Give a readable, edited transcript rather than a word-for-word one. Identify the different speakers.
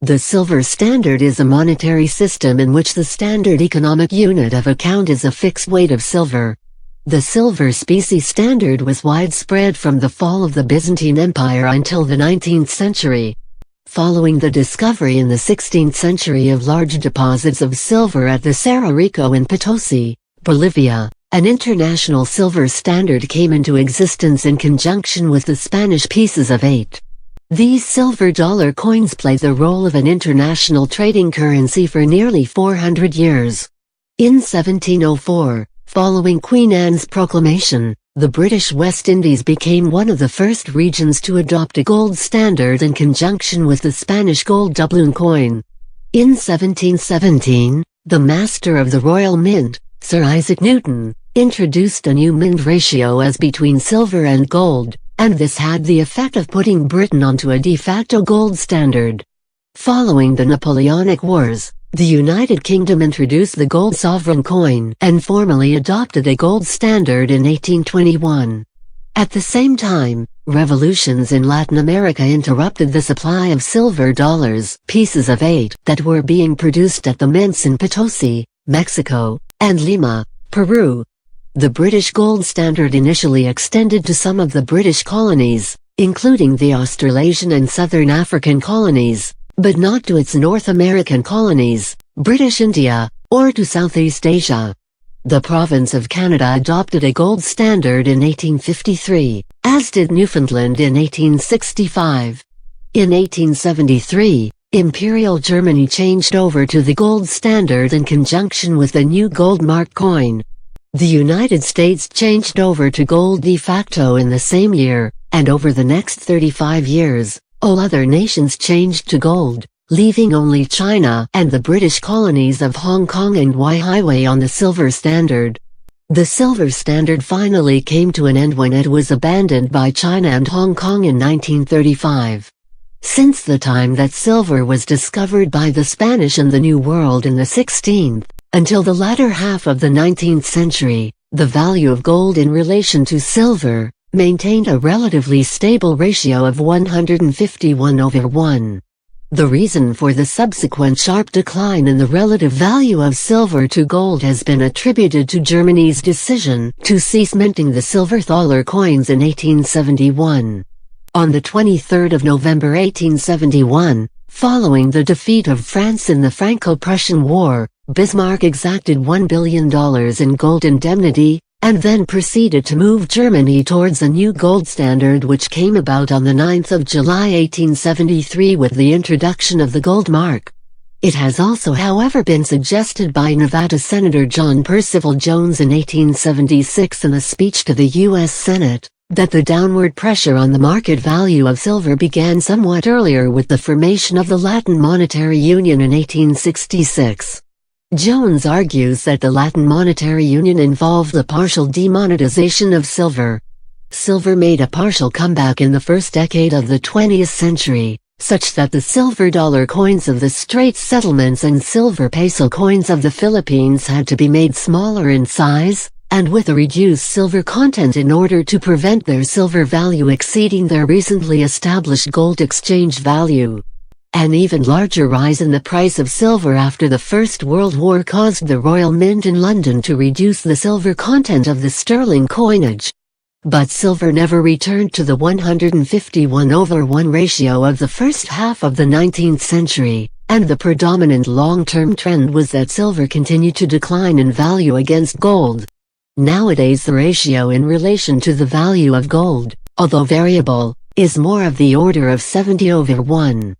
Speaker 1: The silver standard is a monetary system in which the standard economic unit of account is a fixed weight of silver. The silver specie standard was widespread from the fall of the Byzantine Empire until the 19th century. Following the discovery in the 16th century of large deposits of silver at the Cerro Rico in Potosi, Bolivia, an international silver standard came into existence in conjunction with the Spanish pieces of 8. These silver dollar coins played the role of an international trading currency for nearly 400 years. In 1704, following Queen Anne's proclamation, the British West Indies became one of the first regions to adopt a gold standard in conjunction with the Spanish gold doubloon coin. In 1717, the master of the Royal Mint, Sir Isaac Newton, introduced a new mint ratio as between silver and gold, and this had the effect of putting Britain onto a de facto gold standard. Following the Napoleonic Wars, the United Kingdom introduced the gold sovereign coin and formally adopted a gold standard in 1821. At the same time, revolutions in Latin America interrupted the supply of silver dollars, pieces of 8, that were being produced at the mints in Potosi, Mexico, and Lima, Peru. The British gold standard initially extended to some of the British colonies, including the Australasian and Southern African colonies, but not to its North American colonies, British India, or to Southeast Asia. The province of Canada adopted a gold standard in 1853, as did Newfoundland in 1865. In 1873, Imperial Germany changed over to the gold standard in conjunction with the new gold mark coin. The United States changed over to gold de facto in the same year, and over the next 35 years, all other nations changed to gold, leaving only China and the British colonies of Hong Kong and Hawaii on the silver standard. The silver standard finally came to an end when it was abandoned by China and Hong Kong in 1935. Since the time that silver was discovered by the Spanish in the New World in the 16th, until the latter half of the 19th century, the value of gold in relation to silver maintained a relatively stable ratio of 151/1. The reason for the subsequent sharp decline in the relative value of silver to gold has been attributed to Germany's decision to cease minting the silver dollar coins in 1871. On the 23rd of November 1871, following the defeat of France in the Franco-Prussian War, Bismarck exacted $1 billion in gold indemnity, and then proceeded to move Germany towards a new gold standard which came about on the 9th of July 1873 with the introduction of the gold mark. It has also however been suggested by Nevada Senator John Percival Jones in 1876 in a speech to the U.S. Senate, that the downward pressure on the market value of silver began somewhat earlier with the formation of the Latin Monetary Union in 1866. Jones argues that the Latin Monetary Union involved the partial demonetization of silver. Silver made a partial comeback in the first decade of the 20th century, such that the silver dollar coins of the Straits Settlements and silver peso coins of the Philippines had to be made smaller in size, and with a reduced silver content in order to prevent their silver value exceeding their recently established gold exchange value. An even larger rise in the price of silver after the First World War caused the Royal Mint in London to reduce the silver content of the sterling coinage. But silver never returned to the 151/1 ratio of the first half of the 19th century, and the predominant long-term trend was that silver continued to decline in value against gold. Nowadays the ratio in relation to the value of gold, although variable, is more of the order of 70/1.